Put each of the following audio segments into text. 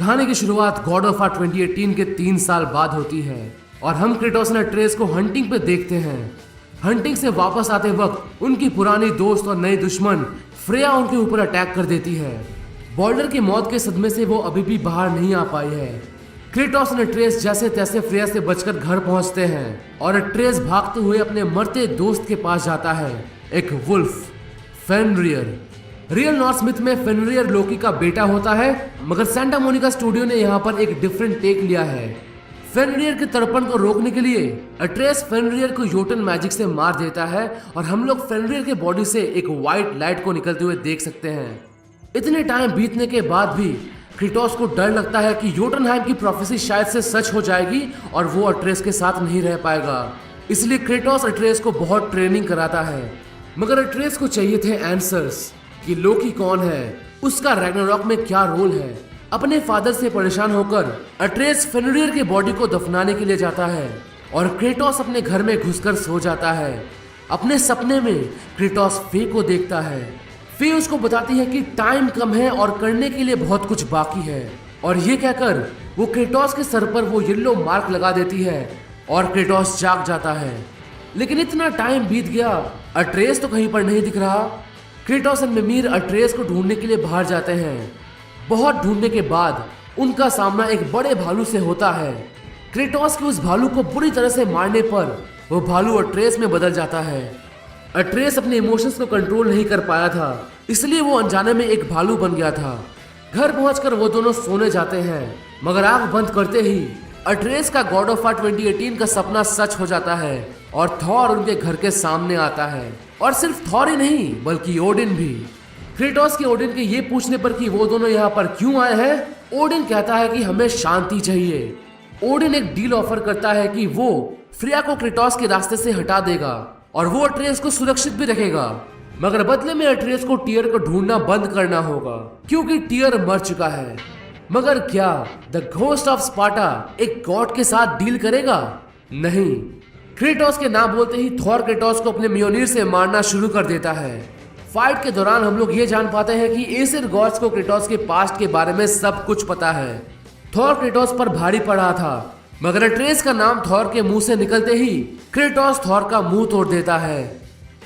कहानी की शुरुआत गॉड ऑफ वार 2018 के 3 साल बाद होती है और हम क्रेटोस और अट्रेस को हंटिंग पे देखते हैं। हंटिंग से वापस आते वक्त उनकी पुरानी दोस्त और नई दुश्मन फ्रेया उनके ऊपर अटैक कर देती है। बॉल्डर की मौत के सदमे से वो अभी भी बाहर नहीं आ पाई है। क्रेटोस और अट्रेस जैसे तैसे फ्रेया से बचकर घर पहुंचते हैं और अट्रेस भागते हुए अपने मरते दोस्त के पास जाता है, एक वुल्फ फेनरियर। रियल नॉर्स मिथ में फेनरियर लोकी का बेटा होता है, मगर सेंटा मोनिका स्टूडियो ने यहाँ पर एक डिफरेंट टेक लिया है। फेनरियर के तड़पण को रोकने के लिए अट्रेस फेनरियर को योटन मैजिक से मार देता है और हम लोग फेनरियर के बॉडी से एक व्हाइट लाइट को निकलते हुए देख सकते हैं। इतने टाइम बीतने के बाद भी क्रेटोस को डर लगता है कि योटनहाइम की प्रोफेसी शायद से सच हो जाएगी और वो अट्रेस के साथ नहीं रह पाएगा। इसलिए क्रेटोस अट्रेस को बहुत ट्रेनिंग कराता है, मगर अट्रेस को चाहिए थे आंसर्स कि लोकी कौन है, उसका रैग्नारॉक में क्या रोल है। अपने फादर से परेशान होकर अट्रेस फेनरियर के बॉडी को दफनाने के लिए जाता है और क्रेटोस अपने घर में घुसकर सो जाता है। अपने सपने में क्रेटोस फे को देखता है। फे उसको बताती है कि टाइम कम है और करने के लिए बहुत कुछ बाकी है, और ये कहकर वो क्रेटोस के सर पर वो येलो मार्क लगा देती है और क्रेटोस जाग जाता है। लेकिन इतना टाइम बीत गया, अट्रेस तो कहीं पर नहीं दिख रहा। क्रेटोस और मिमीर अट्रेस को ढूंढने के लिए बाहर जाते हैं। बहुत ढूंढने के बाद उनका सामना एक बड़े भालू से होता है। क्रेटोस के उस भालू को बुरी तरह से मारने पर वो भालू अट्रेस में बदल जाता है। अट्रेस अपने इमोशंस को कंट्रोल नहीं कर पाया था, इसलिए वो अनजाने में एक भालू बन गया था। घर पहुंचकर वो दोनों सोने जाते हैं, मगर आंख बंद करते ही अट्रेस का गॉड ऑफ वार 2018 का सपना सच हो जाता है और थॉर उनके घर के सामने आता है। और सिर्फ थॉर ही नहीं बल्कि ओडिन भी। क्रेटोस के ओडिन के ये पूछने पर कि वो दोनों यहाँ पर क्यों आए हैं, ओडिन कहता है कि हमें शांति चाहिए। ओडिन एक डील ऑफर करता है कि वो फ्रेया को क्रेटोस के रास्ते से हटा देगा और वो अट्रेस को सुरक्षित भी रखेगा, मगर बदले में अट्रेस को टियर को ढूंढना बंद करना होगा क्योंकि टियर मर चुका है। मगर क्या द घोस्ट ऑफ स्पार्टा एक गॉड के साथ डील करेगा? नहीं। क्रेटोस के नाम बोलते ही थॉर क्रेटोस को अपने म्योनिर से मारना शुरू कर देता है। फाइट के दौरान हम लोग ये जान पाते हैं कि एसिड गॉड्स को क्रेटोस के पास्ट के बारे में सब कुछ पता है। थॉर क्रेटोस पर भारी पड़ा था, मगर अट्रेस का नाम थॉर के मुंह से निकलते ही क्रेटोस थॉर का मुंह तोड़ देता है।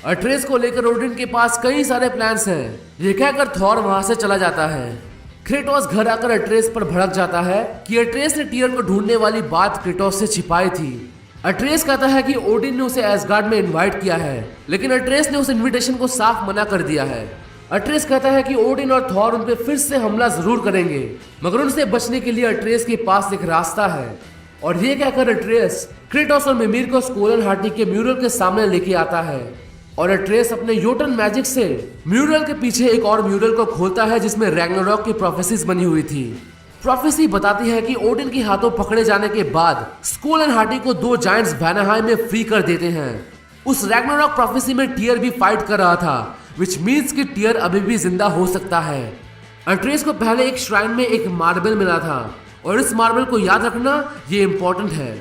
अट्रेस को लेकर ओडिन के पास कई सारे प्लान्स हैं, ये कहकर थॉर वहां से चला जाता है। क्रेटोस घर आकर अट्रेस पर भड़क जाता है कि अट्रेस ने टियर को ढूंढने वाली बात क्रेटोस से छिपाई थी। अट्रेस कहता है कि ओडिन ने उसे एसगार्ड में इनवाइट किया है, लेकिन अट्रेस ने उस इनविटेशन को साफ मना कर दिया है। अट्रेस कहता है कि ओडिन और थॉर उन पे फिर से हमला जरूर करेंगे, मगर उनसे बचने के लिए अट्रेस के पास एक रास्ता है। और ये कहकर अट्रेस क्रेटोस और मिमीर को स्कोलन हार्टी के म्यूरल के सामने लेके आता है और अट्रेस अपने योटन मैजिक से म्यूरल के पीछे एक और म्यूरल को खोलता है जिसमें रैग्नारॉक की प्रोफेसीज बनी हुई थी। प्रोफेसी बताती है कि ओडिन के हाथों पकड़े जाने के बाद स्कोलन हार्टी को 2 जायंट्स वैनाहाइम में फ्री कर देते हैं। उस रैग्नारॉक प्रोफेसी में टियर भी फाइट कर रहा था, विच मीन्स कि टियर अभी भी जिंदा हो सकता है। अट्रेस को पहले एक श्राइन में एक मार्बल मिला था और इस मार्बल को याद रखना ये इंपॉर्टेंट है।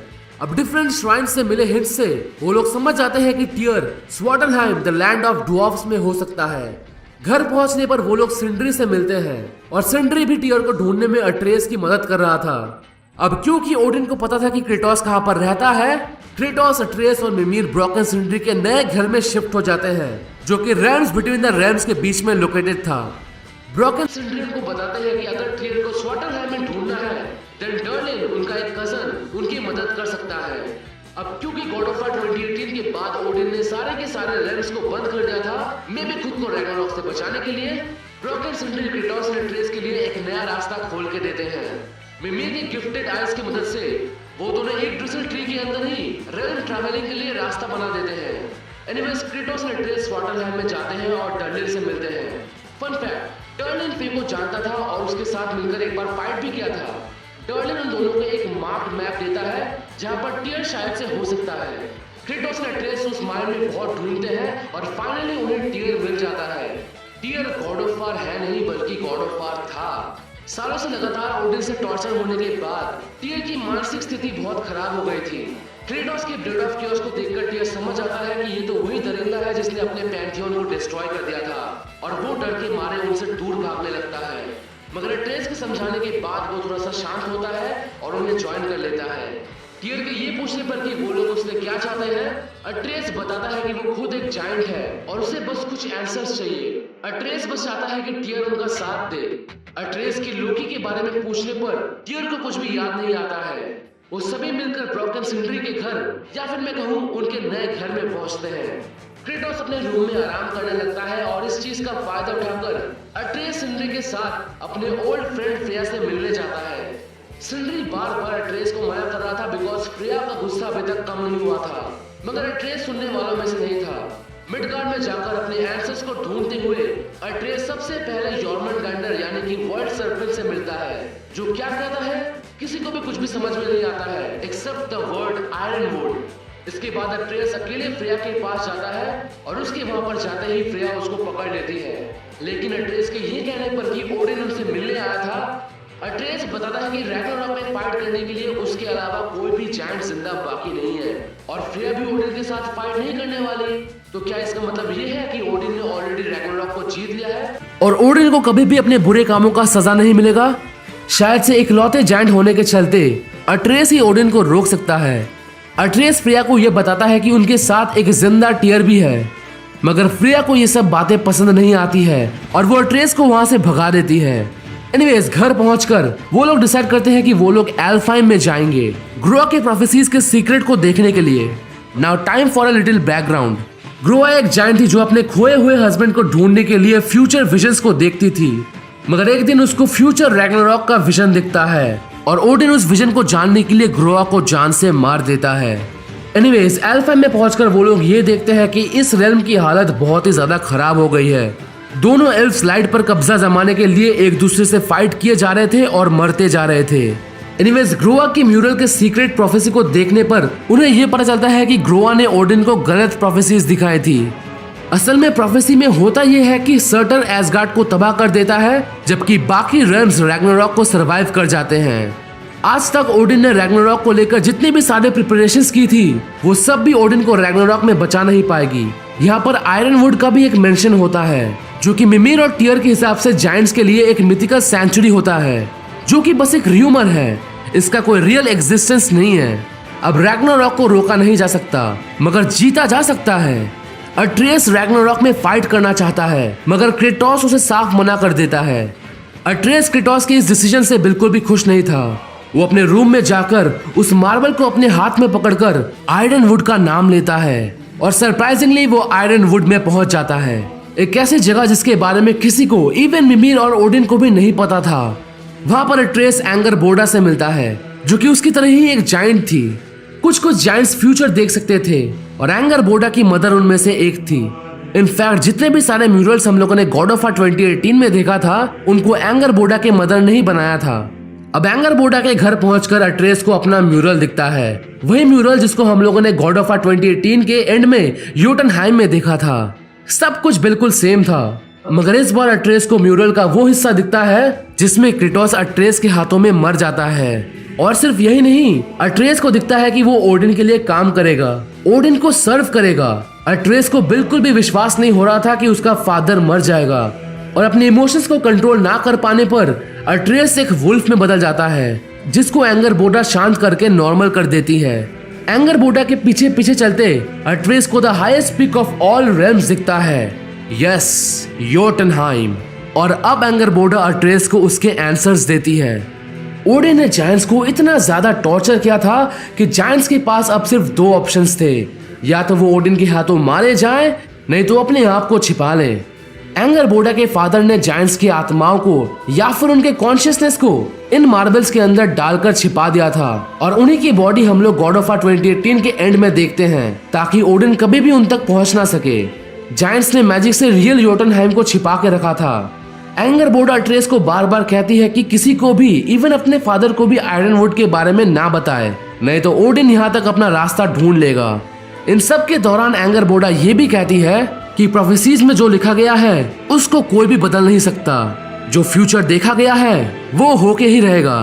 अब डिफरेंट श्राइन से मिले हिंट से वो लोग समझ जाते हैं कि टियर Svartalfheim the land of dwarfs में हो सकता है। घर पहुंचने पर वो लोग सिंड्री से मिलते हैं और सिंड्री भी टियर को ढूंढने में अट्रेस की मदद कर रहा था। अब क्योंकि ओडिन को पता था कि क्रेटोस कहां पर रहता है, क्रेटोस, अट्रेस और मिमीर ब्रोकन सिंड्री के नए घर में शिफ्ट हो जाते हैं, जो कि रेम्स बिटवीन द रेम्स के बीच में लोकेटेड था। ब्रोकन सिंड्री को बताते हैं कि अगर टियर को स्वाटनहाइम में ढूंढना है, देन डर्लिन, उनका एक कजन, उनकी मदद कर सकता है। अब क्योंकि गॉड ऑफ वार 2018 के बाद ओडिन ने सारे के सारे रेम्स को बंद कर दिया था, मे भी खुद को रैग्नारॉक से बचाने के लिए, ब्रोकन सिंड्री क्रेटोस और अट्रेस के लिए एक नया रास्ता खोल के देते हैं। मिमीर की गिफ्टेड आइज की मदद से वो दोनों एक ड्रिसल ट्री के अंदर ही रेल्म ट्रैवलिंग के लिए रास्ता बना देते हैं। एनीवेज, क्रेटोस और अट्रेस स्वाटनहाइम में जाते हैं और डर्लिन से मिलते हैं। फन फैक्ट, डर्लिन फे को जानता था और उसके साथ मिलकर एक बार फाइट भी किया था। डर्लिन उन दोनों को एक मार्क्ड मैप देता है जहां पर टियर शायद से हो सकता है। क्रेटोस और अट्रेस उस माइल में बहुत ढूंढते हैं और फाइनली उन्हें टियर मिल जाता है। टियर गॉड ऑफ वार है नहीं बल्कि गॉड ऑफ वार था। सालों से लगातार ओडिन से टॉर्चर होने के बाद टियर की मानसिक स्थिति बहुत खराब हो गई थी। क्रेटोस के ब्लड ऑफ कियोस को देखकर टियर समझ आता है कि ये तो वही दरिंदा है जिसने अपने पैंथियन को डिस्ट्रॉय कर दिया था और वो डर के मारे उनसे दूर भागने लगता है। मगर अट्रेस के समझाने के बाद वो थोड़ा सा शांत होता है और उन्हें ज्वाइन कर लेता है। टियर के ये पूछने पर कि वो लोग उससे क्या चाहते हैं, अट्रेस बताता है कि वो खुद एक जायंट है और उसे बस कुछ आंसर्स चाहिए। अट्रेस बस चाहता है कि टियर उनका साथ दे। अट्रेस की लोकी के बारे में पूछने पर टियर को कुछ भी याद नहीं आता है। वो सभी मिलकर ब्रोकन सिंड्री के घर, या फिर मैं कहूँ उनके नए घर में पहुंचते हैं। क्रेटोस अपने रूम में आराम करने लगता है और इस चीज का फायदा उठाकर अट्रेस सिंड्री के साथ अपने ओल्ड फ्रेंड फ्रेया से मिलने जाता है। सिंड्री बार बार अट्रेस को मना कर रहा था बिकॉज फ्रेया का गुस्सा अभी तक कम नहीं हुआ था, मगर अट्रेस सुनने वालों में से नहीं था। मिडगार्ड में जाकर अपने आंसर्स को ढूंढते हुए अट्रेस सबसे पहले यॉर्मनगैंडर यानी कि वर्ल्ड सर्पेंट से मिलता है, जो क्या कहता है किसी को भी कुछ भी समझ में नहीं आता है एक्सेप्ट द वर्ड आयरनवुड। इसके बाद अट्रेस अकेले फ्रेया के पास जाता है और उसके वहां पर जाते ही फ्रेया उसको पकड़ लेती है। लेकिन अट्रेस के ये कहने पर कि ओडिन उनसे मिलने आया था, अट्रेस बताता है कि रैग्नारॉक में फाइट करने के लिए उसके अलावा कोई भी जायंट जिंदा बाकी नहीं है और फ्रेया भी ओडिन के साथ फाइट नहीं करने वाली। तो क्या इसका मतलब ये है कि ओडिन ने ऑलरेडी रैग्नारॉक को जीत लिया है और ओडिन को कभी भी अपने बुरे कामों का सजा नहीं मिलेगा? शायद से इकलौते जायंट होने के चलते अट्रेस ही ओडिन को रोक सकता है। अट्रेस फ्रेया को यह बताता है कि उनके साथ एक जिंदा टियर भी है, मगर फ्रेया को ये सब बातें पसंद नहीं आती है और वो अट्रेस को वहां से भगा देती है। एनीवेज घर पहुंचकर वो लोग डिसाइड करते हैं कि वो लोग एल्फहाइम में जाएंगे ग्रोआ के प्रोफेसीज के सीक्रेट को देखने के लिए। Now time for a little background. Groa एक जायंट थी जो अपने खोए हुए हस्बैंड को ढूंढने के लिए फ्यूचर विजन्स को देखती थी, मगर एक दिन उसको फ्यूचर रैग्नारॉक का विजन दिखता है और ओडिन उस विजन को जानने के लिए ग्रोआ को जान से मार देता है। एनीवेज एल्फहाइम में पहुंचकर वो लोग ये देखते हैं कि इस रेल्म की हालत बहुत ही ज्यादा खराब हो गई है। दोनों एल्फ्स लाइट पर कब्जा जमाने के लिए एक दूसरे से फाइट किए जा रहे थे और मरते जा रहे थे। एनीवेज ग्रोआ की म्यूरल के सीक्रेट प्रोफेसी को देखने पर उन्हें यह पता चलता है कि ग्रोआ ने ओडिन को गलत प्रोफेसीज दिखाई थी। असल में प्रोफेसी में होता यह है कि सर्टन एसगार्ड को तबाह कर देता है जबकि बाकी रेल्म्स रैग्नारॉक को सरवाइव कर जाते हैं। आज तक ओडिन ने रैग्नारॉक को लेकर जितने भी सारे प्रिपरेशंस की थी वो सब भी ओडिन को रैग्नारॉक में बचा नहीं पाएगी। यहाँ पर आयरनवुड का भी एक मेंशन होता है जो कि मिमिर और टियर के हिसाब से जायंट्स के लिए एक मिथिकल सेंचुरी होता है, जो कि बस एक र्यूमर है, इसका कोई रियल एग्जिस्टेंस नहीं है। अब रैग्नारॉक को रोका नहीं जा सकता मगर जीता जा सकता है। अट्रेस रैग्नारॉक में फाइट करना चाहता है मगर क्रेटोस उसे साफ मना कर देता है। अट्रेस क्रेटोस के इस डिसीजन से बिल्कुल भी खुश नहीं था। वो अपने रूम में जाकर उस मार्बल को अपने हाथ में पकड़कर आयरनवुड का नाम लेता है और सरप्राइजिंगली वो आयरनवुड में पहुंच जाता है, एक ऐसी जगह जिसके बारे में किसी को इवन मिमिर और ओडिन को भी नहीं पता था। वहां पर अट्रेस एंगर बोर्डा से मिलता है जो कि उसकी तरह ही एक जायंट थी। कुछ जायंट्स फ्यूचर देख सकते थे और एंगर बोर्डा की मदर उनमें से एक थी। इनफैक्ट जितने भी सारे म्यूरल्स हम लोगों ने गॉड ऑफ वार 2018 में देखा था उनको एंगर बोर्डा के मदर ने ही बनाया था। अब एंगर बोर्डा के घर पहुंचकर अट्रेस को अपना म्यूरल दिखता है, वही म्यूरल जिसको हम लोगों ने गॉड ऑफ वार 2018 के एंड में योटनहाइम में देखा था। सब कुछ बिल्कुल सेम था, मगर इस बार अट्रेस को म्यूरल का वो हिस्सा दिखता है जिसमें क्रेटोस अट्रेस के हाथों में मर जाता है। और सिर्फ यही नहीं, अट्रेस को दिखता है कि वो ओडिन के लिए काम करेगा, ओडिन को सर्व करेगा। अट्रेस को बिल्कुल भी विश्वास नहीं हो रहा था कि उसका फादर मर जाएगा और अपने इमोशंस को कंट्रोल ना कर पाने पर अट्रेस एक वुल्फ में बदल जाता है जिसको एंगर बोर्डा शांत करके नॉर्मल कर देती है। एंगर बोर्डा के पीछे पीछे चलते अट्रेस को the highest peak of all realms दिखता है, यस, योटनहाइम। और अब एंगर बोर्डा अट्रेस को उसके आंसर्स देती है। ओडिन ने जायंट्स को इतना ज्यादा टॉर्चर किया था कि जायंट्स के पास अब सिर्फ दो ऑप्शंस थे, या तो वो ओडिन के हाथों मारे जाएं, नहीं तो अपने आप को छिपा लें। एंगर बोर्डा के फादर ने जायंट्स की आत्माओं को या फिर उनके कॉन्शियसनेस को इन मार्बल्स के अंदर डालकर छिपा दिया था और उन्हीं की बॉडी हम लोग गॉड ऑफ वार 2018 के एंड में देखते हैं ताकि ओडिन कभी भी उन तक पहुंच ना सके। जायंट्स ने मैजिक से रियल योटनहाइम को छिपा के रखा था। एंगर बोर्डा अट्रेस को बार बार कहती है कि किसी को भी, इवन अपने फादर को भी आयरनवुड के बारे में ना बताए, नहीं तो ओडिन यहाँ तक अपना रास्ता ढूंढ लेगा। इन सब के दौरान एंगर बोर्डा ये भी कहती है कि प्रोफेसीज में जो लिखा गया है उसको कोई भी बदल नहीं सकता, जो फ्यूचर देखा गया है वो होके ही रहेगा।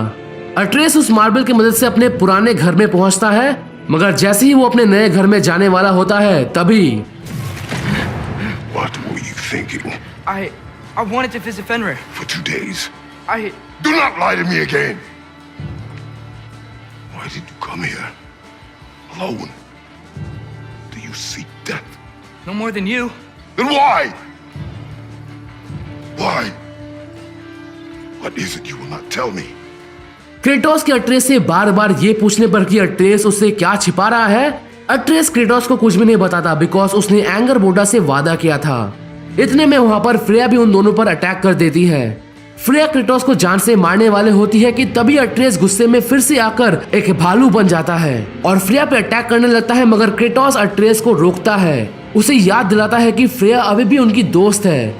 अट्रेस उस मार्बल की मदद से अपने पुराने घर में पहुंचता है, मगर जैसे ही वो अपने नए घर में जाने वाला होता है तभी What were you thinking? I wanted to visit Fenrir. For 2 days? Do not lie to me again. Why did you come here? Alone? Do you seek death? No more than you. Then why? Why? What is it you will not tell me? Kratos के अट्रेस से बार बार ये पूछने पर कि अट्रेस उससे क्या छिपा रहा है, अट्रेस क्रेटोस को कुछ भी नहीं बताता बिकॉज उसने एंगर बोडा से वादा किया था। इतने में वहां पर फ्रेया भी उन दोनों पर अटैक कर देती है। फ्रेया क्रेटोस को जान से मारने वाले होती है कि तभी अट्रेस गुस्से में फिर से आकर एक भालू बन जाता है और फ्रेया पे अटैक करने लगता है, मगर क्रेटोस अट्रेस को रोकता है, उसे याद दिलाता है कि फ्रेया अभी भी उनकी दोस्त है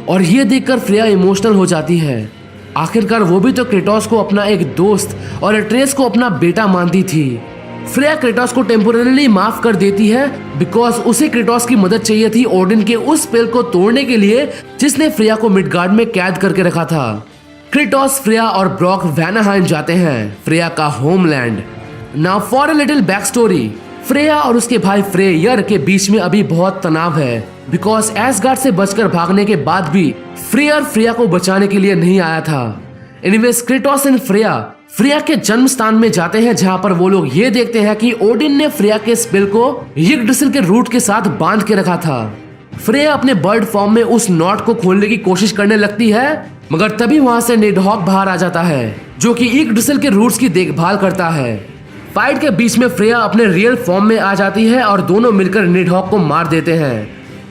और ये देखकर फ्रेया इमोशनल हो जाती है। आखिरकार वो भी तो क्रेटोस को अपना एक दोस्त और अट्रेस को अपना बेटा मानती थी। फ्रेया क्रेटोस को टेम्पोररीली माफ कर देती है बिकॉज उसे क्रेटोस की मदद चाहिए थी ओडिन के उस स्पेल को तोड़ने के लिए जिसने फ्रेया को मिडगार्ड में कैद करके रखा था। क्रेटोस, फ्रेया और ब्रॉक वैनाहाइम जाते हैं, फ्रेया का homeland. Now for a little back story. Freya और उसके भाई फ्रेयर के बीच में अभी बहुत तनाव है बिकॉज एसगार्ड से बचकर भागने के बाद भी फ्रेयर फ्रेया को बचाने के लिए नहीं आया था। एनीवेज क्रेटोस एंड फ्रेया के जन्म स्थान में जाते हैं जहां पर वो लोग ये देखते हैं कि ओडिन ने फ्रेया के स्पेल को यिग्ड्रासिल के रूट के साथ बांध के रखा था। फ्रेया अपने बर्ड फॉर्म में उस नॉट को खोलने की कोशिश करने लगती है, मगर तभी वहां से निडहॉक बाहर आ जाता है जो कि यिग्ड्रासिल के रूट्स की देखभाल करता है। फाइट के बीच में फ्रेया अपने रियल फॉर्म में आ जाती है और दोनों मिलकर निडहॉक को मार देते हैं।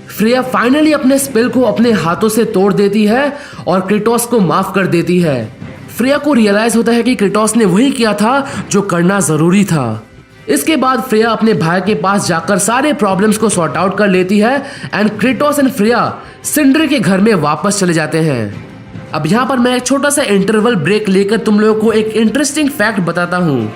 फ्रेया फाइनली अपने स्पेल को अपने हाथों से तोड़ देती है और क्रेटोस को माफ कर देती है। फ्रेया को रियलाइज होता है कि क्रेटोस ने वही किया था जो करना जरूरी था। इसके बाद फ्रेया अपने भाई के पास जाकर सारे प्रॉब्लम्स को सॉर्ट आउट कर लेती है एंड क्रेटोस एंड फ्रेया सिंड्री के घर में वापस चले जाते हैं। अब यहाँ पर मैं एक छोटा सा इंटरवल ब्रेक लेकर तुम लोगों को एक इंटरेस्टिंग फैक्ट बताता हूँ।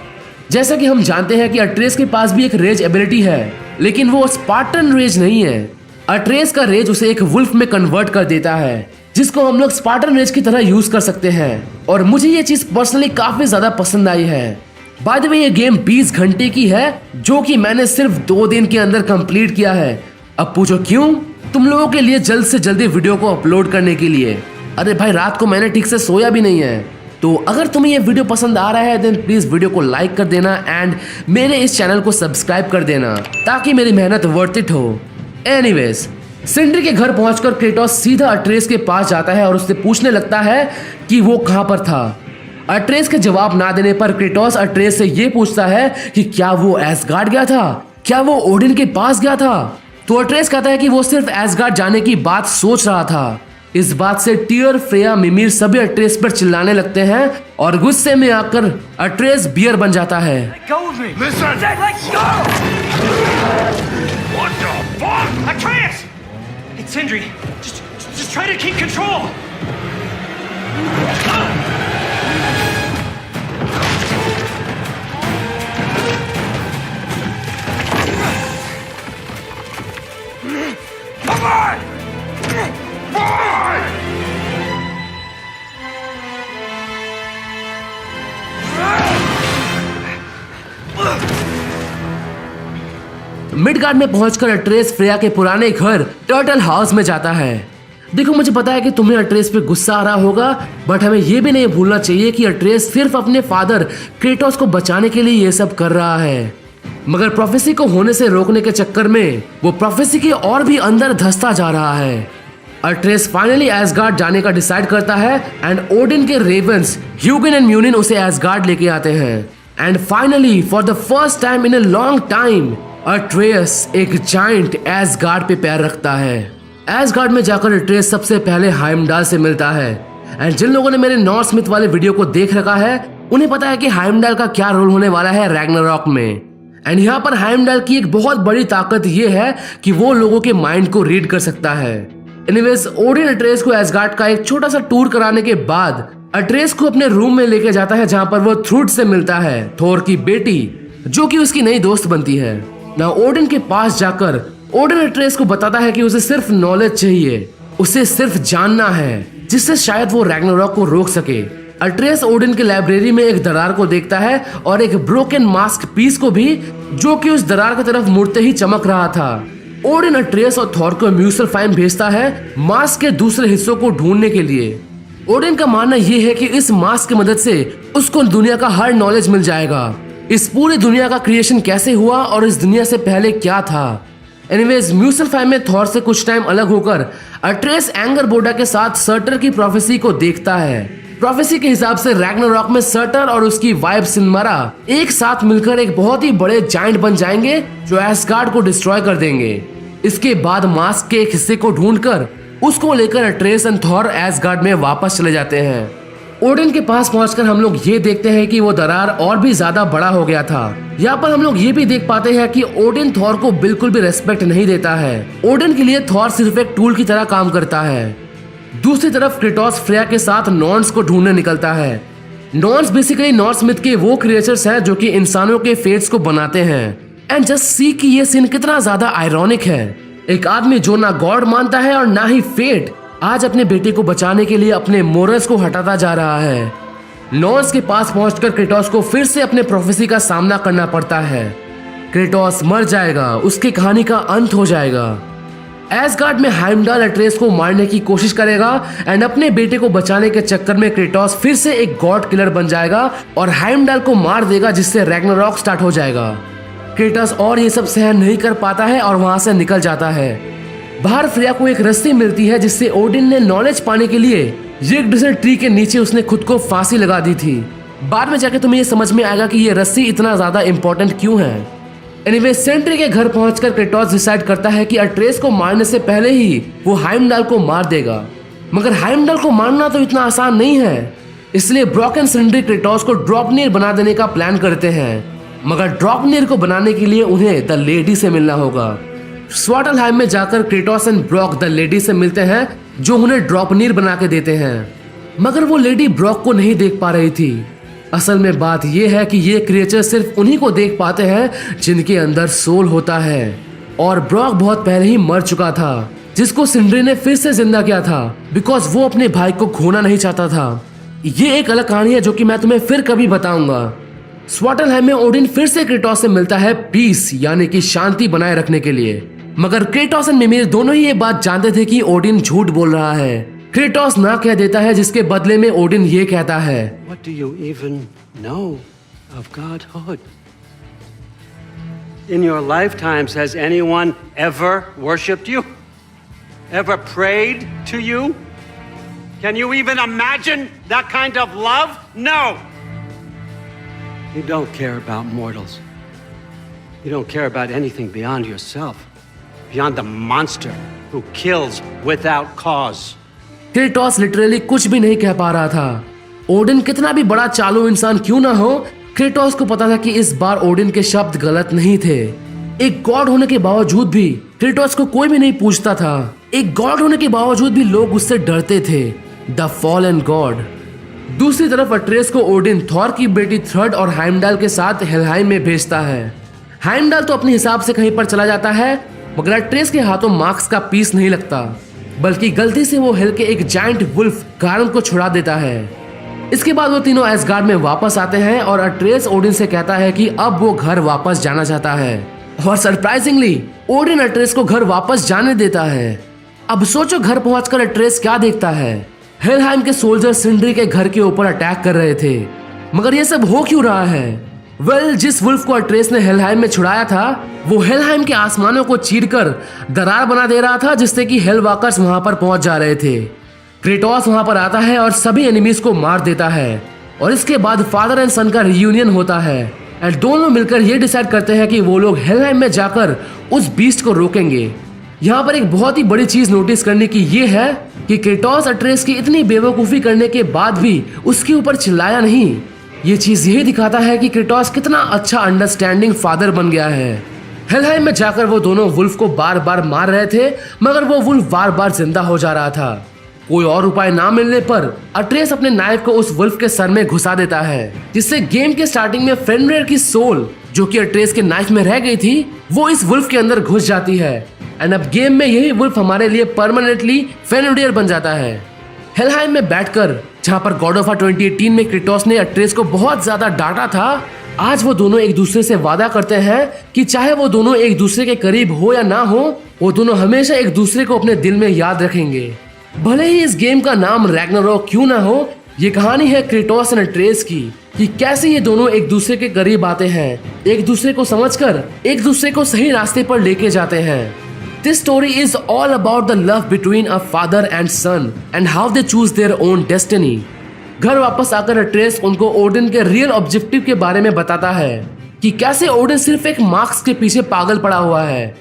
जैसा कि हम जानते हैं कि अट्रेस के पास भी एक रेज एबिलिटी है, लेकिन वो स्पार्टन रेज नहीं है। अट्रेस का रेज उसे एक वुल्फ में कन्वर्ट कर देता है जिसको हम लोग स्पार्टन रेज की तरह यूज कर सकते हैं और मुझे ये चीज पर्सनली काफी ज्यादा पसंद आई है। बाय द वे ये गेम 20 घंटे की है जो कि मैंने सिर्फ 2 दिन के अंदर कंप्लीट किया है। अब पूछो क्यों? तुम लोगों के लिए जल्द से जल्दी वीडियो को अपलोड करने के लिए। अरे भाई रात को मैंने ठीक से सोया भी नहीं है। तो अगर तुम्हें ये वीडियो पसंद आ रहा है देन प्लीज वीडियो को लाइक कर देना एंड मेरे इस चैनल को सब्सक्राइब कर देना ताकि मेरी मेहनत वर्थ इट हो। एनीवेज सिंड्री के घर पहुंचकर क्रेटोस सीधा अट्रेस के पास जाता है और उससे पूछने लगता है कि वो कहां पर था। अट्रेस के जवाब ना देने पर क्रेटोस अट्रेस से ये पूछता है कि क्या वो एसगार्ड गया था, क्या वो ओडिन के पास गया था। तो अट्रेस कहता है कि वो सिर्फ एसगार्ड जाने की बात सोच रहा था। इस बात से टीयर, फ्रेया, मिमिर सभी अट्रेस पर चिल्लाने लगते हैं और गुस्से में आकर अट्रेस बियर बन जाता है। Let go of me. Listen! Let go! What the fuck? Atreus! It's Sindri. Just try to keep control. Come on! Boy! Midgard में पहुंचकर अट्रेस फ्रेया के पुराने घर टर्टल हाउस में जाता है। देखो मुझे पता है कि तुम्हें अट्रेस पे गुस्सा आ रहा होगा, बट हमें ये भी नहीं भूलना चाहिए कि अट्रेस सिर्फ अपने फादर क्रेटोस को बचाने के लिए ये सब कर रहा है, मगर प्रोफेसी को होने से रोकने के चक्कर में वो प्रोफेसी के और भी अंदर धंसता जा रहा है। अट्रेस फाइनली एसगार्ड जाने का डिसाइड करता है एंड ओडिन के रेवेंस ह्यूगिन एंड म्यूनिन उसे एसगार्ड लेके आते हैं and finally for the first time in a long time अट्रेस एक जाइंट एसगार्ड पे पैर रखता है। एसगार्ड में जाकर अट्रेस सबसे पहले हाइमडाल से मिलता है एंड जिन लोगों ने मेरे नॉर्थ स्मिथ वाले वीडियो को देख रखा है उन्हें पता है कि हाइमडाल का क्या रोल होने वाला है रैग्नारॉक में। एंड यहाँ पर हाइमडाल की एक बहुत बड़ी ताकत ये है कि वो लोगों के माइंड को रीड कर सकता है। एनीवेज ओडिन अट्रेस को एसगार्ड का एक छोटा सा टूर कराने के बाद अट्रेस को अपने रूम में लेके जाता है जहाँ पर वो थ्रूड से मिलता है, थोर की बेटी, जो कि उसकी नई दोस्त बनती है। ना ओडिन के पास जाकर ओडिन अट्रेस को बताता है कि उसे सिर्फ नॉलेज चाहिए, उसे सिर्फ जानना है जिससे शायद वो रैग्नारॉक को रोक सके। अट्रेस ओडिन के लाइब्रेरी में एक दरार को देखता है और एक ब्रोकन मास्क पीस को भी, जो कि उस दरार की तरफ मुड़ते ही चमक रहा था। ओडिन अट्रेस और थॉर को म्यूसलफाइन भेजता है मास्क के दूसरे हिस्सों को ढूंढने के लिए। ओडिन का मानना यह है कि इस मास्क की मदद से उसको दुनिया का हर नॉलेज मिल जाएगा, इस पूरी दुनिया का क्रिएशन कैसे हुआ और इस दुनिया से पहले क्या था। एनीवेज म्यूसलफाई में थॉर से कुछ टाइम अलग होकर अट्रेस एंगरबोडा के साथ सर्टर की प्रोफेसी को देखता है। प्रोफेसी के हिसाब से रैग्नारॉक में सर्टर और उसकी वाइफ सिनमरा एक साथ मिलकर एक बहुत ही बड़े जायंट बन जाएंगे जो एस्गार्ड को डिस्ट्रॉय कर देंगे। इसके बाद मास्क के एक हिस्से को ढूंढकर उसको लेकर अट्रेस एंड थॉर एस्गार्ड में वापस चले जाते हैं। ओडिन के पास पहुंचकर हम लोग ये देखते हैं कि वो दरार और भी ज्यादा बड़ा हो गया था। यहाँ पर हम लोग ये भी देख पाते हैं कि ओडिन थॉर को बिल्कुल भी रेस्पेक्ट नहीं देता है। ओडिन के लिए थॉर सिर्फ एक टूल की तरह काम करता है। दूसरी तरफ क्रेटोस फ्रेया के साथ नॉर्स को ढूंढने निकलता है। नॉर्स बेसिकली नॉर्स मिथ के वो क्रिएचर्स हैं जो कि इंसानों के फेट्स को बनाते हैं। एंड जस्ट सी कि ये सीन कितना ज्यादा आयरॉनिक है। एक आदमी जो ना गॉड मानता है और ना ही फेट, आज अपने बेटे को बचाने के लिए अपने मोरल्स को हटाता जा रहा है। नॉर्स के पास पहुंचकर क्रेटोस को फिर से अपने प्रोफेसी का सामना करना पड़ता है। क्रेटोस मर जाएगा, उसकी कहानी का अंत हो जाएगा। एस्गार्ड में हाइमडाल अट्रेस को मारने की कोशिश करेगा एंड अपने बेटे को बचाने के चक्कर में क्रेटोस फिर से एक गॉड किलर बन जाएगा और हाइमडाल को मार देगा, जिससे रैग्नारॉक स्टार्ट हो जाएगा। क्रेटोस और ये सब सहन नहीं कर पाता है और वहां से निकल जाता है। बाहर फ्रेया को एक रस्सी मिलती है जिससे ओडिन ने नॉलेज पाने के लिए यग्ड्रासिल ट्री के नीचे उसने खुद को फांसी लगा दी थी। बाद में जाके तुम्हें ये समझ में आएगा कि ये रस्सी इतना ज्यादा इंपॉर्टेंट क्यों है। एनीवे सेंट्री के घर पहुंचकर क्रेटोस डिसाइड करता है कि अट्रेस को मारने से पहले ही वो हाइमडाल को मार देगा, मगर हाइमडाल को मारना तो इतना आसान नहीं है। इसलिए ब्रॉक एंड सिंड्री क्रेटोस को ड्रॉपनीर बना देने का प्लान करते हैं, मगर ड्रॉपनीर को बनाने के लिए उन्हें द लेडी से मिलना होगा। स्वाटलहाइम में जाकर Kratos and Brock the lady से मिलते हैं जो उन्हें ड्रॉपनीर बना के देते हैं, मगर वो लेडी ब्रॉक को नहीं देख पा रही थी। असल में बात यह है कि ये क्रिएचर सिर्फ उन्हीं को देख पाते हैं जिनके अंदर सोल होता है, और ब्रॉक बहुत पहले ही मर चुका था, जिसको सिंड्री ने फिर से जिंदा किया था बिकॉज वो अपने भाई को खोना नहीं चाहता था। ये एक अलग कहानी है जो कि मैं तुम्हें फिर कभी बताऊंगा। स्वाटलहाइम में ओडिन फिर से क्रेटोस से मिलता है पीस यानी कि शांति बनाए रखने के लिए, मगर क्रेटोस एंड मिमिर दोनों ही ये बात जानते थे कि ओडिन झूठ बोल रहा है। क्रेटोस ना कह देता है, जिसके बदले में ओडिन ये कहता है, What do you even know of godhood? In your lifetimes, has anyone ever worshipped you? Ever prayed to you? Can you even imagine that kind of love? No! You don't care about mortals. You don't care about anything beyond yourself, beyond the monster who kills without cause. Kratos literally कुछ भी नहीं कह पा रहा था। Odin कितना भी बड़ा चालू इंसान क्यों ना हो, क्रेटोस को पता था कि इस बार ओडिन के शब्द गलत नहीं थे। एक गॉड होने के बावजूद भी क्रेटोस को कोई भी नहीं पूछता था। एक गॉड होने के बावजूद भी लोग उससे डरते थे, द फॉलन गॉड। दूसरी तरफ अट्रेस को ओडिन थॉर की बेटी थ्रड और हाइमडाल के साथ हेलहाइम में भेजता है। हाइमडाल तो अपने हिसाब से कहीं पर चला जाता है, मगर अट्रेस के हाथों मार्क्स का पीस नहीं लगता, बल्कि गलती से वो हेल के एक जायंट वुल्फ गारम को छुड़ा देता है। इसके बाद वो तीनों एस्गार्ड में वापस आते हैं और अट्रेस ओडिन से कहता है कि अब वो घर वापस जाना चाहता है, और सरप्राइजिंगली ओडिन अट्रेस को घर वापस जाने देता है। अब सोचो घर पहुंचकर अट्रेस क्या देखता है। हेलहाइम के सोल्जर सिंड्री के घर के ऊपर अटैक कर रहे थे, मगर ये सब हो क्यों रहा है? जिस वुल्फ को अट्रेस ने हेलहाइम में छुड़ाया था, वो हेलहाइम के आसमानों को चीरकर दरार बना दे रहा था, जिससे कि हेल वॉकर्स वहां पर पहुंच जा रहे थे। क्रेटोस वहां पर आता है और सभी एनिमीज को मार देता है, और इसके बाद फादर एंड सन का रियूनियन होता है एंड दोनों मिलकर ये डिसाइड करते हैं कि वो लोग हेलहाइम में जाकर उस बीस्ट को रोकेंगे। यहाँ पर एक बहुत ही बड़ी चीज नोटिस करने की ये है कि क्रेटोस अट्रेस की इतनी बेवकूफी करने के बाद भी उसके ऊपर चिल्लाया नहीं। ये चीज यही दिखाता है कि क्रेटोस कितना अच्छा अंडरस्टैंडिंग फादर बन गया है। हेलहाइम में जाकर वो दोनों वुल्फ को बार बार मार रहे थे, मगर वो वुल्फ बार बार जिंदा हो जा रहा था। कोई और उपाय ना मिलने पर अट्रेस अपने नाइफ को उस वुल्फ के सर में घुसा देता है, जिससे गेम के स्टार्टिंग में फेनरियर की सोल जो कि अट्रेस के नाइफ में रह गई थी, वो इस वुल्फ के अंदर घुस जाती है एंड अब गेम में यही वुल्फ हमारे लिए परमानेंटली फेनरियर बन जाता है। हेलहाइम में बैठकर जहां पर गॉड ऑफ 2018 में क्रेटोस ने अट्रेस को बहुत ज्यादा डांटा था, आज वो दोनों एक दूसरे से वादा करते हैं कि चाहे वो दोनों एक दूसरे के करीब हो या ना हो, वो दोनों हमेशा एक दूसरे को अपने दिल में याद रखेंगे। भले ही इस गेम का नाम रैग्नारोक क्यों ना हो, ये कहानी है क्रेटोस एंड अट्रेस की कि कैसे ये दोनों एक दूसरे के करीब आते हैं, एक दूसरे को समझकर एक दूसरे को सही रास्ते पर लेके जाते हैं। This story is all about the love between a father and son and how they choose their own destiny. घर वापस आकर अट्रेस उनको ओडिन के रियल ऑब्जेक्टिव के बारे में बताता है कि कैसे ओडिन सिर्फ एक मार्क्स के पीछे पागल पड़ा हुआ है।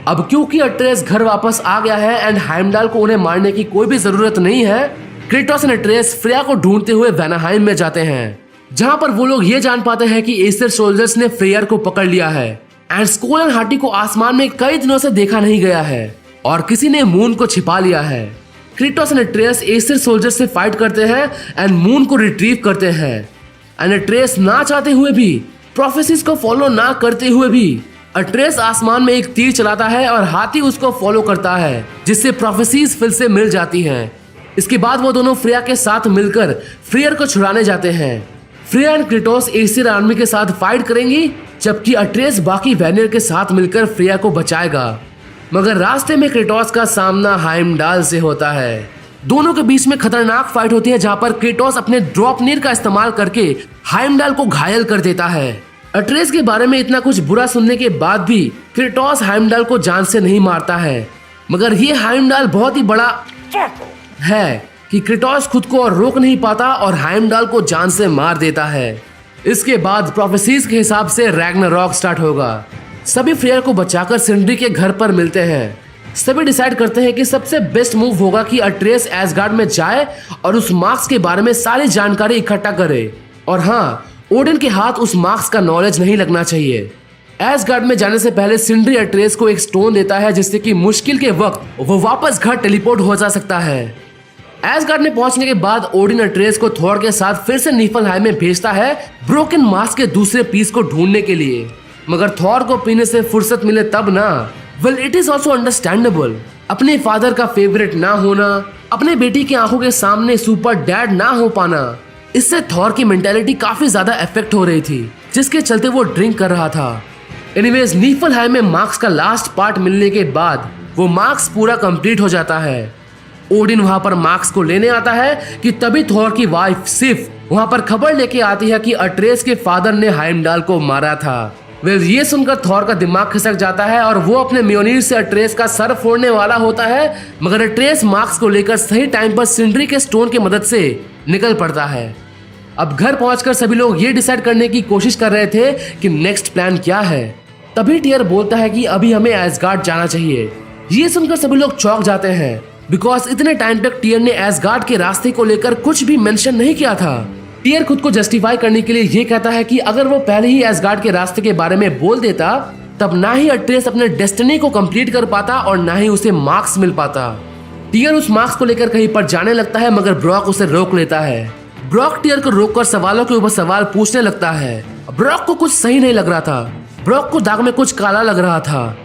अब क्योंकि अट्रेस घर वापस आ गया है एंड हाइमडाल को उन्हें मारने की कोई भी जरूरत नहीं है, क्रेटोस एंड अट्रेस फ्रेया को ढूंढते हुए वैनाहाइम में जाते हैं, जहां पर वो लोग ये जान पाते हैं कि एसर सोल्जर्स ने फ्रेयर को पकड़ लिया है एंड स्कोल एंड हार्टी को आसमान में कई दिनों से देखा नहीं गया है और किसी ने मून को छिपा लिया है। क्रेटोस एंड अट्रेस एसर सोल्जर्स से फाइट करते हैं एंड मून को रिट्रीव करते हैं एंड अट्रेस ना चाहते हुए भी, प्रोफेसीज को फॉलो ना करते हुए भी, अट्रेस आसमान में एक तीर चलाता है और हाथी उसको फॉलो करता है, जिससे प्रोफेसीज फिर से मिल जाती हैं। इसके बाद वो दोनों फ्रेया के साथ मिलकर फ्रेयर को छुड़ाने जाते हैं। Freya and Kratos Acer army के साथ फाइट करेंगी, जबकि अट्रेस बाकी वैनियर के साथ मिलकर फ्रेया को बचाएगा। मगर रास्ते में क्रेटोस का सामना हाइमडाल से होता है। दोनों के बीच में खतरनाक फाइट होती है, जहां पर क्रेटोस अपने ड्रॉपनीर का इस्तेमाल करके हाइमडाल को घायल कर देता है। अट्रेस के बारे में इतना कुछ बुरा सुनने के बाद भी क्रेटोस हाइमडाल को जान से नहीं मारता है, मगर ये हाइमडाल बहुत ही बड़ा है कि क्रेटोस खुद को और रोक नहीं पाता और हाइमडाल को जान से मार देता है। इसके बाद प्रोफेसीज के हिसाब से रैग्नारॉक स्टार्ट होगा। सभी फ्रेयर को बचाकर सिंड्री के घर पर मिलते हैं। सभी डिसाइड करते हैं कि सबसे बेस्ट मूव होगा कि अट्रेस एसगार्ड में जाए और उस मार्क्स के बारे में सारी जानकारी इकट्ठा करे। और हाँ, ओडिन के हाथ उस मार्क्स का नॉलेज नहीं लगना चाहिए। एसगार्ड में जाने से पहले सिंड्री अट्रेस को एक स्टोन देता है, जिससे कि मुश्किल के वक्त वो वापस घर टेलीपोर्ट हो जा सकता है। एसगार्ड में पहुंचने के बाद ओडिन अट्रेस को थॉर के साथ फिर से निफलहाइम में भेजता है ब्रोकन मास्क के दूसरे पीस को ढूंढने के लिए, मगर थॉर को पीने से फुर्सत मिले तब ना। Well, it is also understandable. अपने फादर का फेवरेट ना होना, अपने बेटी की आंखों के सामने सुपर डैड ना हो पाना, इससे थॉर की मेंटेलिटी काफी ज्यादा इफेक्ट हो रही थी, जिसके चलते वो ड्रिंक कर रहा था। एनीवेज, निफलहाइम में मार्क्स का लास्ट पार्ट मिलने के बाद वो मार्क्स पूरा कंप्लीट हो जाता है। ओडिन वहां पर मार्क्स को लेने आता है कि तभी थॉर की वाइफ सिफ वहां पर खबर लेके आती है कि अट्रेस के फादर ने हाइमडाल को मारा था। वेल, ये सुनकर थॉर का दिमाग खिसक जाता है और वो अपने म्योनीर से अट्रेस का सर फोड़ने वाला होता है, मगर अट्रेस मार्क्स को लेकर सही टाइम पर सिंड्री के स्टोन की मदद से निकल पड़ता है। अब घर पहुंचकर सभी लोग ये डिसाइड करने की कोशिश कर रहे थे कि नेक्स्ट प्लान क्या है। तभी टियर बोलता है कि अभी हमें एसगार्ड जाना चाहिए। ये सुनकर सभी लोग चौंक जाते हैं, बिकॉज इतने टाइम तक टियर ने एसगार्ड के रास्ते को लेकर कुछ भी मेंशन नहीं किया था। टियर खुद को जस्टिफाई करने के लिए ये कहता है कि अगर वो पहले ही एसगार्ड के रास्ते के बारे में बोल देता, तब ना ही अट्रेस अपने डेस्टिनी को कंप्लीट कर पाता और ना ही उसे मार्क्स मिल पाता। टियर उस मार्क्स को लेकर कहीं पर जाने लगता है, मगर ब्रॉक उसे रोक लेता है। ब्रॉक टियर को रोककर सवालों के ऊपर सवाल पूछने लगता है। ब्रॉक को कुछ सही नहीं लग रहा था। ब्रॉक को दाग में कुछ काला लग रहा था,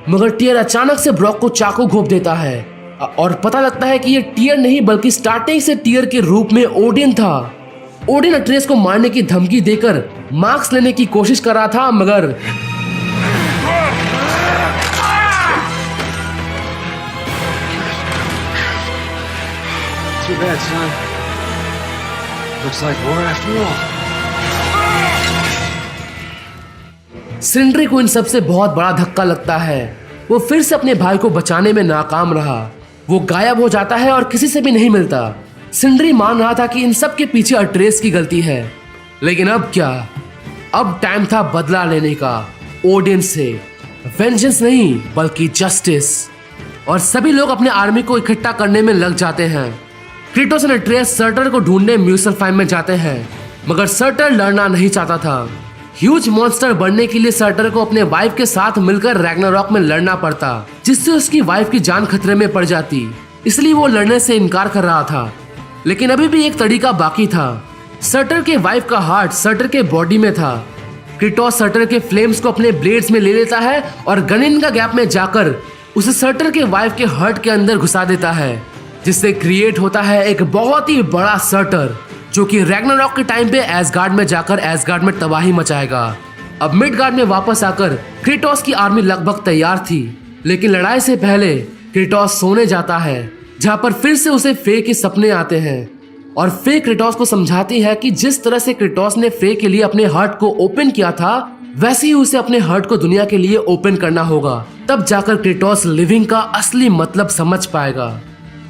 मगर टियर अचानक से ब्रॉक को चाकू घोंप देता है और पता लगता है कि ये टियर नहीं बल्कि स्टार्टिंग से टियर के रूप में ओडिन था। ओडिन अट्रेस को मारने की धमकी देकर मार्क्स लेने की कोशिश कर रहा था, मगर Too bad, son. Looks like war after all. सिंड्री को इन सबसे बहुत बड़ा धक्का लगता है। वो फिर से अपने भाई को बचाने में नाकाम रहा। वो गायब हो जाता है और किसी से भी नहीं मिलता। सिंड्री मान रहा था कि इन सब के पीछे अट्रेस की गलती है, लेकिन अब क्या? अब टाइम था बदला लेने का ओडिन से। वेंजेंस नहीं बल्कि जस्टिस। और सभी लोग अपने आर्मी को इकट्ठा करने में लग जाते हैं। क्रेटोस और अट्रेस सर्टर को ढूंढने म्यूसलफाइम में जाते हैं, मगर सर्टर लड़ना नहीं चाहता था। ह्यूज मॉन्स्टर बनने के लिए सर्टर को अपने वाइफ के साथ मिलकर रैग्नारॉक में लड़ना पड़ता, जिससे उसकी वाइफ की जान खतरे में पड़ जाती। इसलिए वो लड़ने से इनकार कर रहा था, लेकिन अभी भी एक तरीका बाकी था। सर्टर के वाइफ का हार्ट सर्टर के बॉडी में था। क्रेटोस सर्टर के फ्लेम्स को अपने ब्लेड्स में ले लेता है और गनिन का गैप में जाकर उसे सर्टर के वाइफ के हार्ट के अंदर घुसा देता है, जिससे क्रिएट होता है एक बहुत ही बड़ा सर्टर, जो कि रैग्नारॉक के टाइम पे एसगार्ड में जाकर एसगार्ड में तबाही मचाएगा। अब मिडगार्ड में वापस आकर क्रेटोस की आर्मी लगभग तैयार थी, लेकिन लड़ाई से पहले क्रेटोस सोने जाता है, जहां पर फिर से उसे फे के सपने आते हैं और फे क्रेटोस को समझाती है कि जिस तरह से क्रेटोस ने फे के लिए अपने हार्ट को ओपन किया था, वैसे ही उसे अपने हार्ट को दुनिया के लिए ओपन करना होगा। तब जाकर क्रेटोस लिविंग का असली मतलब समझ पाएगा।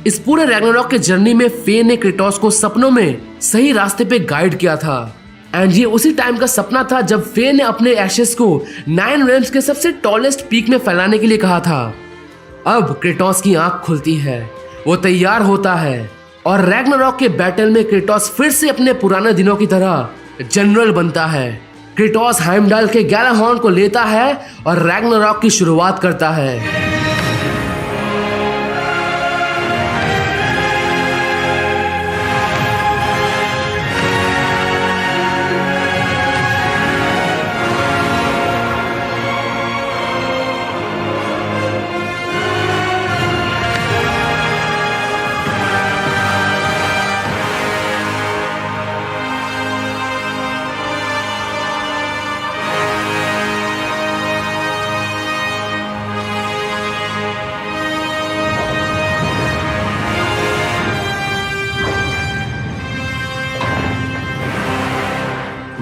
इस पूरे रैग्नारॉक के जर्नी में फे ने क्रेटोस को सपनों में सही रास्ते पे गाइड किया था एंड ये उसी टाइम का सपना था जब फे ने अपने एशेस को 9 रेल्म्स के सबसे टॉलेस्ट पीक में फैलाने के लिए कहा था। अब क्रेटोस की आंख खुलती है, वो तैयार होता है और रैग्नारॉक के बैटल में क्रेटोस फिर से अपने पुराने दिनों की तरह जनरल बनता है। क्रेटोस हाइमडाल के गैलाहॉर्न को लेता है और रैग्नारॉक की शुरुआत करता है।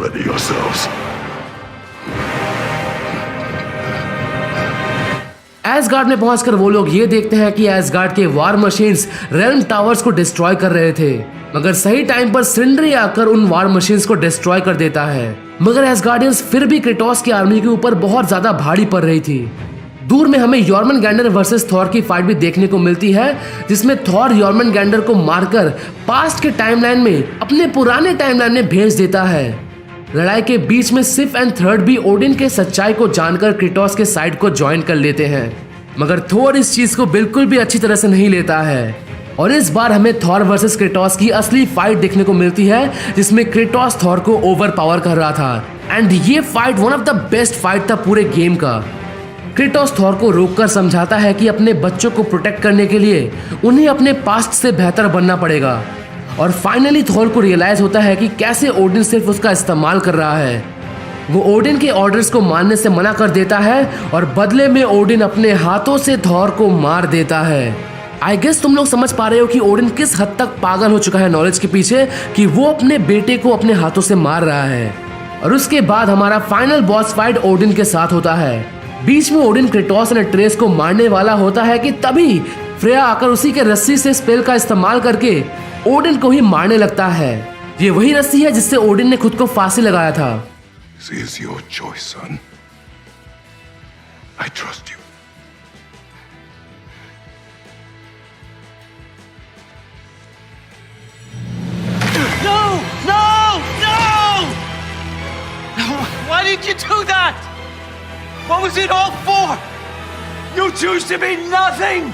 Ready yourselves. एसगार्ड में पहुंचकर वो लोग ये देखते हैं कि एसगार्ड के वार मशीन्स रेल्म टावर्स को डिस्ट्रॉय कर रहे थे, मगर सही टाइम पर सिंड्री आकर उन वार मशीन्स को डिस्ट्रॉय कर देता है। मगर एसगार्डियंस फिर भी क्रेटोस की आर्मी के ऊपर बहुत ज्यादा भारी पड़ रही थी। दूर में हमें यॉर्मनगैंडर वर्सेस थॉर की फाइट भी देखने को मिलती है, जिसमें थॉर यॉर्मनगैंडर को मारकर पास्ट के टाइमलाइन में अपने पुराने टाइमलाइन में भेज देता है। लड़ाई के बीच में सिफ एंड थर्ड भी ओडिन के सच्चाई को जानकर क्रेटोस के साइड को ज्वाइन कर लेते हैं, मगर थॉर इस चीज को बिल्कुल भी अच्छी तरह से नहीं लेता है और इस बार हमें थॉर वर्सेस क्रेटोस की असली फाइट देखने को मिलती है, जिसमें क्रेटोस थॉर को ओवर पावर कर रहा था एंड ये fight one of the best fight था पूरे गेम का। क्रेटोस थॉर को रोककर समझाता है कि अपने बच्चों को प्रोटेक्ट करने के लिए उन्हें अपने पास्ट से बेहतर बनना पड़ेगा और फाइनली थॉर को रियलाइज होता है कि कैसे ओडिन सिर्फ उसका इस्तेमाल कर रहा है। वो ओडिन के ऑर्डर्स को मानने से मना कर देता है और बदले में ओडिन अपने हाथों से थॉर को मार देता है। आई गेस तुम लोग समझ पा रहे हो कि ओडिन किस हद तक पागल हो चुका है नॉलेज के पीछे कि वो अपने बेटे को अपने हाथों से मार रहा है। और उसके बाद हमारा फाइनल बॉस फाइट ओडिन के साथ होता है। बीच में ओडिन क्रेटोस और ट्रेस को मारने वाला होता है कि तभी फ्रेया आकर उसी के रस्सी से स्पेल का इस्तेमाल करके ओडिन को ही मारने लगता है। ये वही रस्सी है जिससे ओडिन ने खुद को फांसी लगाया था। This is your choice, son. I trust you. No! No! No! Why did you do that? What was it all for? You choose to be nothing!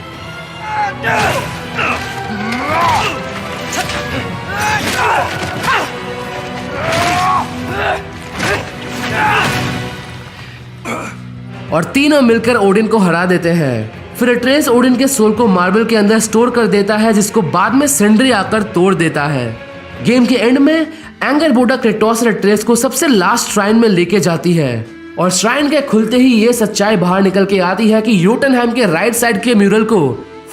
और तीनों मिलकर ओडिन को हरा देते हैं। फिर ट्रेस ओडिन के सोल को मार्बल के अंदर स्टोर कर देता है, जिसको बाद में सिंड्री आकर तोड़ देता है। गेम के एंड में एंगर बोडा क्रेटोस और ट्रेस को सबसे लास्ट श्राइन में लेके जाती है और श्राइन के खुलते ही ये सच्चाई बाहर निकल के आती है कि योटनहाइम के राइट साइड के म्यूरल को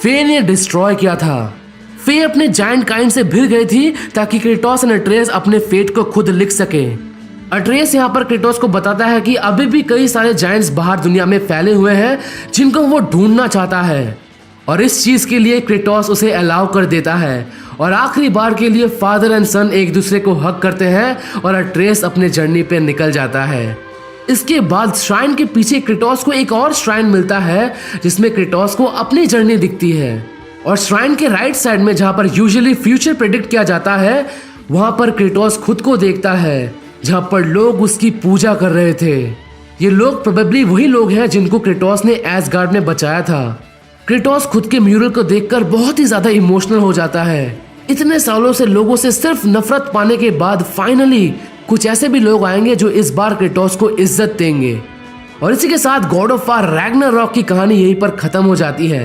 फे ने डिस्ट्रॉय किया था। फे अपने जायंट काइंड से भिड़ गई थी ताकि क्रेटोस और अट्रेस अपने फेट को खुद लिख सके। अट्रेस यहाँ पर क्रेटोस को बताता है कि अभी भी कई सारे जायंट्स बाहर दुनिया में फैले हुए हैं जिनको वो ढूंढना चाहता है और इस चीज के लिए क्रेटोस उसे अलाउ कर देता है और आखिरी बार के लिए फादर एंड सन एक दूसरे को हक करते हैं और अट्रेस अपने जर्नी पे निकल जाता है। इसके बाद श्राइन के पीछे क्रेटोस को एक और श्राइन मिलता है जिसमें क्रेटोस को अपनी जर्नी दिखती है और श्राइन के राइट साइड में जहाँ पर यूजुअली फ्यूचर प्रेडिक्ट किया जाता है वहां पर क्रेटोस खुद को देखता है जहां पर लोग उसकी पूजा कर रहे थे। ये लोग प्रोबेबली वही लोग हैं जिनको क्रेटोस ने एसगार्ड में बचाया था। क्रेटोस खुद के म्यूरल को देखकर बहुत ही ज्यादा इमोशनल हो जाता है। इतने सालों से लोगों से सिर्फ नफरत पाने के बाद फाइनली कुछ ऐसे भी लोग आएंगे जो इस बार क्रेटोस को इज्जत देंगे। और इसी के साथ गॉड ऑफ वार रैग्नारॉक की कहानी यहीं पर खत्म हो जाती है।